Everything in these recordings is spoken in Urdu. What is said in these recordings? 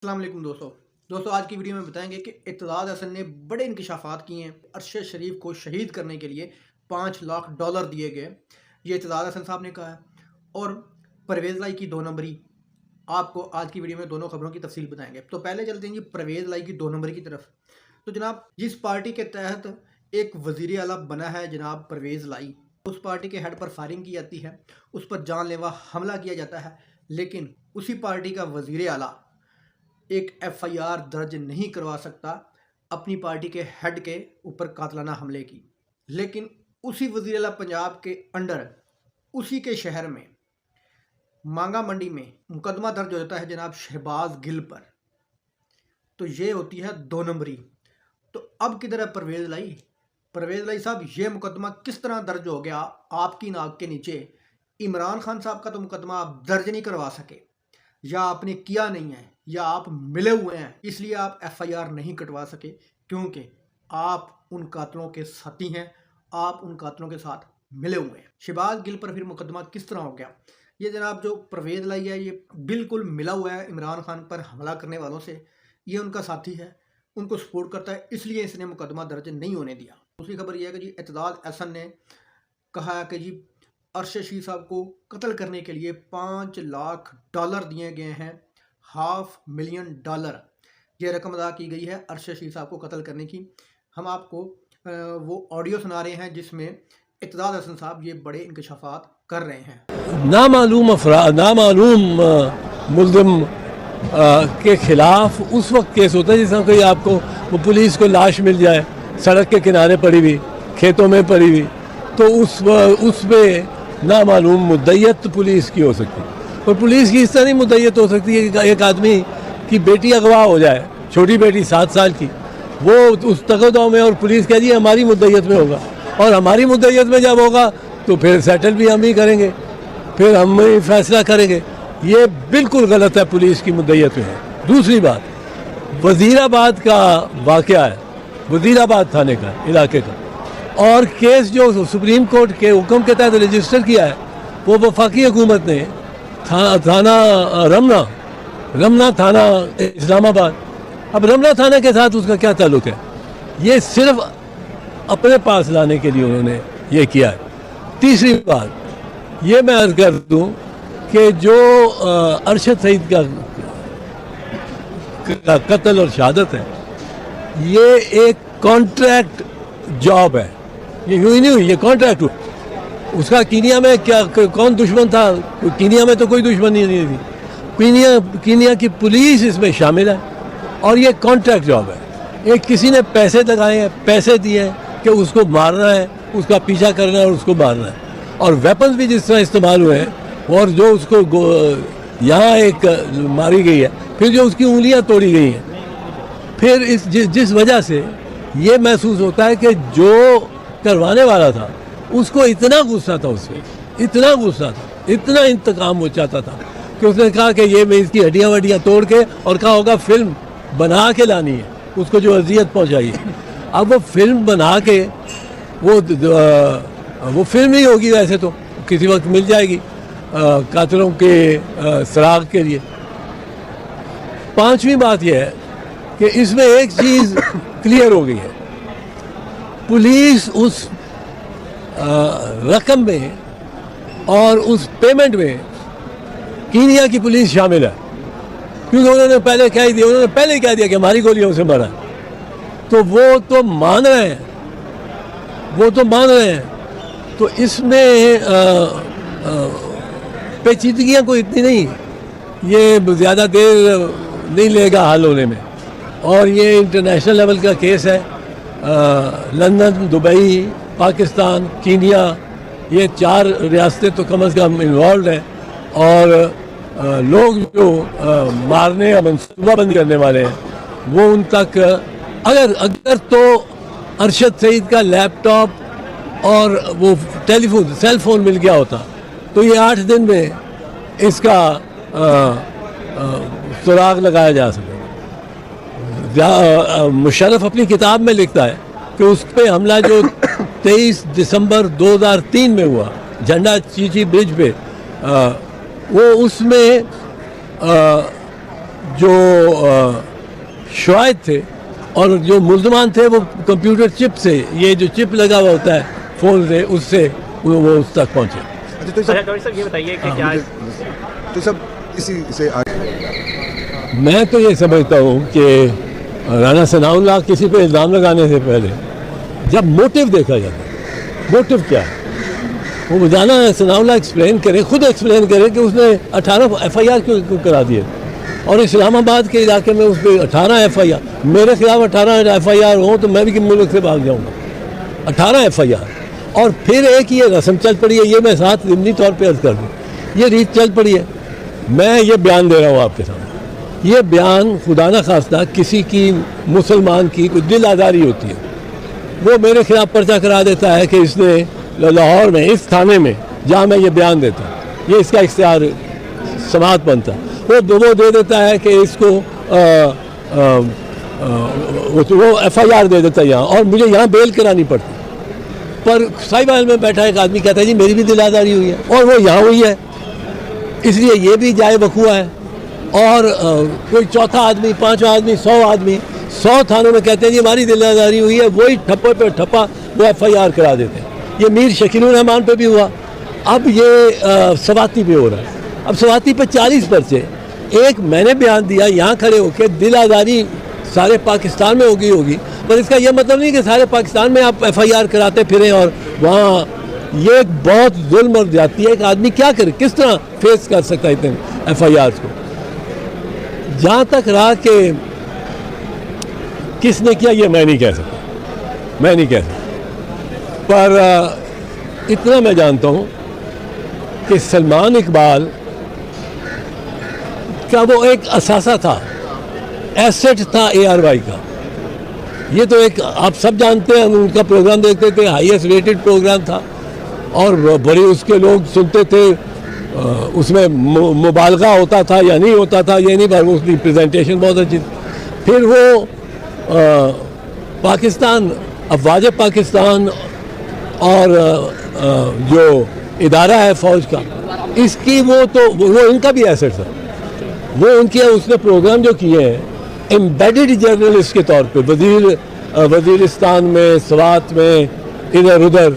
السلام علیکم دوستو آج کی ویڈیو میں بتائیں گے کہ اعتزاز احسن نے بڑے انکشافات کیے ہیں۔ ارشد شریف کو شہید کرنے کے لیے $5 لاکھ دیے گئے، یہ اعتزاز احسن صاحب نے کہا ہے۔ اور پرویز لائی کی 2 نمبری، آپ کو آج کی ویڈیو میں دونوں خبروں کی تفصیل بتائیں گے۔ تو پہلے چلتے ہیں پرویز لائی کی 2 نمبری کی طرف۔ تو جناب جس پارٹی کے تحت ایک وزیر اعلیٰ بنا ہے جناب پرویز لائی، اس پارٹی کے ہیڈ پر فائرنگ کی جاتی ہے، اس پر جان لیوا حملہ کیا جاتا ہے، لیکن اسی پارٹی کا وزیر اعلیٰ ایک FIR درج نہیں کروا سکتا اپنی پارٹی کے ہیڈ کے اوپر قاتلانہ حملے کی۔ لیکن اسی وزیر اعلیٰ پنجاب کے انڈر اسی کے شہر میں مانگا منڈی میں مقدمہ درج ہو جاتا ہے جناب شہباز گل پر۔ تو یہ ہوتی ہے 2 نمبری۔ تو اب کدھر ہے پرویز لائی؟ پرویز لائی صاحب، یہ مقدمہ کس طرح درج ہو گیا آپ کی ناک کے نیچے؟ عمران خان صاحب کا تو مقدمہ آپ درج نہیں کروا سکے، یا آپ نے کیا نہیں ہے، یا آپ ملے ہوئے ہیں اس لیے آپ FIR نہیں کٹوا سکے، کیونکہ آپ ان قاتلوں کے ساتھی ہیں، آپ ان قاتلوں کے ساتھ ملے ہوئے ہیں۔ شہباز گل پر پھر مقدمہ کس طرح ہو گیا؟ یہ جناب جو پرویز لائی ہے یہ بالکل ملا ہوا ہے عمران خان پر حملہ کرنے والوں سے، یہ ان کا ساتھی ہے، ان کو سپورٹ کرتا ہے، اس لیے اس نے مقدمہ درج نہیں ہونے دیا۔ دوسری خبر یہ ہے کہ اعتزاز احسن نے کہا ہے کہ ارشد شریف صاحب کو قتل کرنے کے لیے $5 لاکھ دیے گئے ہیں، $500,000 یہ رقم ادا کی گئی ہے ارشد شریف صاحب کو قتل کرنے کی۔ ہم آپ کو وہ آڈیو سنا رہے ہیں جس میں اعتزاز احسن صاحب یہ بڑے انکشافات کر رہے ہیں۔ نامعلوم ملزم کے خلاف اس وقت کیس ہوتا ہے جس طرح کوئی آپ کو وہ پولیس کو لاش مل جائے سڑک کے کنارے پڑی ہوئی، کھیتوں میں پڑی ہوئی، تو اس پہ نامعلوم مدعیت پولیس کی ہو سکتی ہے۔ اور پولیس کی اس طرح نہیں مدعیت ہو سکتی ہے کہ ایک آدمی کی بیٹی اغوا ہو جائے، چھوٹی بیٹی 7 سال کی، وہ اس تقدو میں، اور پولیس کہہ دی ہماری مدعیت میں ہوگا، اور ہماری مدعیت میں جب ہوگا تو پھر سیٹل بھی ہم ہی کریں گے، پھر ہم ہی فیصلہ کریں گے۔ یہ بالکل غلط ہے، پولیس کی مدعیت میں ہے۔ دوسری بات، وزیر آباد کا واقعہ ہے، وزیر آباد تھانے کا علاقے کا، اور کیس جو سپریم کورٹ کے حکم کے تحت رجسٹر کیا ہے وہ وفاقی حکومت نے تھانہ رمنا تھانہ اسلام آباد۔ اب رمنا تھانہ کے ساتھ اس کا کیا تعلق ہے؟ یہ صرف اپنے پاس لانے کے لیے انہوں نے یہ کیا ہے۔ تیسری بات یہ میں عرض کر دوں کہ جو ارشد سعید کا قتل اور شہادت ہے، یہ ایک کانٹریکٹ جاب ہے، یہ یوں ہی نہیں ہوئی، یہ کانٹریکٹ ہوئی۔ اس کا کینیا میں کیا کون دشمن تھا؟ کینیا میں تو کوئی دشمنی نہیں تھی، کینیا کی پولیس اس میں شامل ہے، اور یہ کانٹریکٹ جاب ہے۔ ایک کسی نے پیسے لگائے ہیں، پیسے دیے ہیں کہ اس کو مارنا ہے، اس کا پیچھا کرنا ہے اور اس کو مارنا ہے، اور ویپنز بھی جس طرح استعمال ہوئے ہیں، اور جو اس کو یہاں ایک ماری گئی ہے، پھر جو اس کی انگلیاں توڑی گئی ہیں، پھر جس وجہ سے یہ محسوس ہوتا ہے کہ جو کروانے والا تھا اس کو اتنا غصہ تھا، اس میں اتنا غصہ تھا، اتنا انتقام وہ چاہتا تھا کہ اس نے کہا کہ یہ میں اس کی ہڈیاں وڈیاں توڑ کے، اور کہا ہوگا فلم بنا کے لانی ہے اس کو جو اذیت پہنچائی ہے۔ اب وہ فلم بنا کے وہ فلم ہی ہوگی، ویسے تو کسی وقت مل جائے گی قاتلوں کے سراغ کے لیے۔ پانچویں بات یہ ہے کہ اس میں ایک چیز کلیئر ہو گئی ہے، پولیس اس رقم میں اور اس پیمنٹ میں کینیا کی پولیس شامل ہے، کیونکہ انہوں نے پہلے کہہ دیا کہ ہماری گولیوں سے مرا، تو وہ تو مان رہے ہیں، تو اس میں پیچیدگیاں کوئی اتنی نہیں، یہ زیادہ دیر نہیں لے گا حل ہونے میں، اور یہ انٹرنیشنل لیول کا کیس ہے۔ لندن، دبئی، پاکستان، کینیا، یہ 4 ریاستیں تو کم از کم انوالوڈ ہیں، اور لوگ جو مارنے یا منصوبہ بندی کرنے والے ہیں وہ ان تک اگر تو ارشد سعید کا لیپ ٹاپ اور وہ سیل فون مل گیا ہوتا تو یہ 8 دن میں اس کا سراغ لگایا جا سکتا۔ مشرف اپنی کتاب میں لکھتا ہے کہ اس پہ حملہ جو 23 دسمبر 2003 میں ہوا جھنڈا چیچی برج پہ، وہ اس میں جو شواہد تھے اور جو ملزمان تھے وہ کمپیوٹر چپ سے, یہ جو چپ لگا ہوا ہوتا ہے فون سے, اس سے وہ اس تک پہنچے. ڈاکٹر صاحب یہ بتائیے کہ کیا تو سب اسی سے میں تو یہ سمجھتا ہوں کہ رانا ثناء اللہ کسی پہ الزام لگانے سے پہلے جب موٹیو دیکھا جاتا ہے, موٹیو کیا ہے, وہ رانا ثناء اللہ ایکسپلین کرے, خود ایکسپلین کرے کہ اس نے 18 FIR کیوں کرا دیے, اور اسلام آباد کے علاقے میں اس پہ 18 FIR, میرے خلاف 18 FIR ہوں تو میں بھی ملک سے بھاگ جاؤں گا. 18 FIR, اور پھر ایک یہ رسم چل پڑی ہے, یہ میں ساتھ ضمنی طور پہ عرض کر دوں, یہ ریت چل پڑی ہے. میں یہ بیان دے رہا ہوں آپ کے سامنے, یہ بیان خدا نہ خواستہ کسی کی مسلمان کی کوئی دل آزاری ہوتی ہے, وہ میرے خلاف پرچہ کرا دیتا ہے کہ اس نے لاہور میں اس تھانے میں جہاں میں یہ بیان دیتا ہوں, یہ اس کا اختیار سماعت بنتا, وہ دے دیتا ہے کہ اس کو وہ FIR دے دیتا ہے یہاں, اور مجھے یہاں بیل کرانی پڑتی. پر صاحب میں بیٹھا ایک آدمی کہتا ہے جی میری بھی دل آزاری ہوئی ہے, اور وہ یہاں ہوئی ہے, اس لیے یہ بھی جائے وقوع ہے. اور کوئی چوتھا آدمی, پانچواں آدمی, 100 آدمی 100 تھانوں میں کہتے ہیں جی ہماری دل آزاری ہوئی ہے, وہی ٹھپے پہ ٹھپا وہ FIR کرا دیتے ہیں. یہ میر شکیل الرحمان پہ بھی ہوا, اب یہ سواتی پہ ہو رہا ہے. اب سواتی پہ 40 پرچے, ایک میں نے بیان دیا یہاں کھڑے ہو کے دل آزاری سارے پاکستان میں ہوگی, پر اس کا یہ مطلب نہیں کہ سارے پاکستان میں آپ FIR کراتے پھریں اور وہاں, یہ ایک بہت ظلم اور زیادتی ہے. ایک آدمی کیا کرے, کس طرح فیس کر سکتا ہے اتنے FIRs کو. جہاں تک رہا کہ کس نے کیا, یہ میں نہیں کہہ سکتا, پر اتنا میں جانتا ہوں کہ سلمان اقبال کا وہ ایک اثاثہ تھا, ایسٹ تھا ARY کا. یہ تو ایک آپ سب جانتے ہیں, ان کا پروگرام دیکھتے تھے, ہائیسٹ ریٹڈ پروگرام تھا, اور بڑی اس کے لوگ سنتے تھے. اس میں مبالغہ ہوتا تھا یا نہیں ہوتا تھا یہ نہیں, پر اس کی پریزنٹیشن بہت اچھی تھی. پھر وہ پاکستان, افواج پاکستان اور جو ادارہ ہے فوج کا, اس کی وہ ان کا بھی ایسٹ تھا. وہ ان کے اس نے پروگرام جو کیے ہیں ایمبیڈڈ جرنلسٹ کے طور پہ, وزیرستان میں, سوات میں, ادھر ادھر,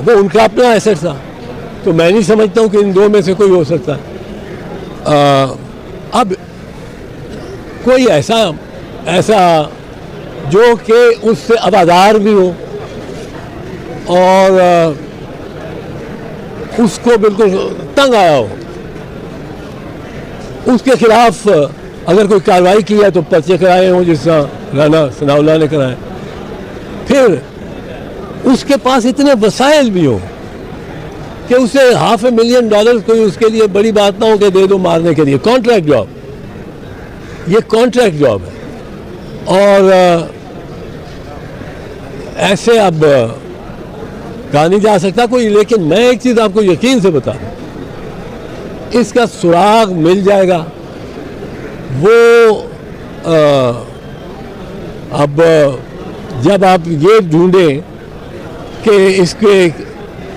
وہ ان کا اپنا ایسٹ تھا. تو میں نہیں سمجھتا ہوں کہ ان دو میں سے کوئی ہو سکتا ہے. اب کوئی ایسا جو کہ اس سے آبادار بھی ہو اور اس کو بالکل تنگ آیا ہو, اس کے خلاف اگر کوئی کارروائی کی ہے تو پرچے کرائے ہوں جس طرح رانا ثناء اللہ نے کرائے. پھر اس کے پاس اتنے وسائل بھی ہوں کہ اسے $500,000 کوئی اس کے لیے بڑی بات نہ ہو کہ دے دو مارنے کے لیے. کانٹریکٹ جاب, یہ کانٹریکٹ جاب ہے. اور ایسے اب کہا نہیں جا سکتا کوئی, لیکن میں ایک چیز آپ کو یقین سے بتا دوں, اس کا سراغ مل جائے گا. وہ اب جب آپ یہ ڈھونڈیں کہ اس کے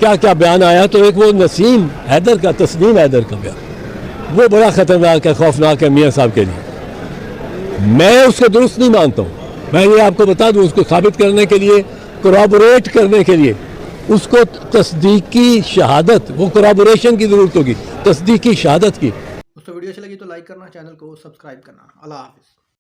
کیا کیا بیان آیا, تو ایک وہ تسنیم حیدر کا بیان, وہ بڑا خطرناک ہے, خوفناک ہے میاں صاحب کے لیے. میں اس کو درست نہیں مانتا ہوں. میں یہ آپ کو بتا دوں, اس کو ثابت کرنے کے لیے, کرابوریٹ کرنے کے لیے اس کو تصدیقی شہادت, وہ کرابوریشن کی ضرورت ہوگی, تصدیقی شہادت کی. اس کو ویڈیو اچھی لگی تو لائک کرنا, چینل کو سبسکرائب کرنا. اللہ حافظ.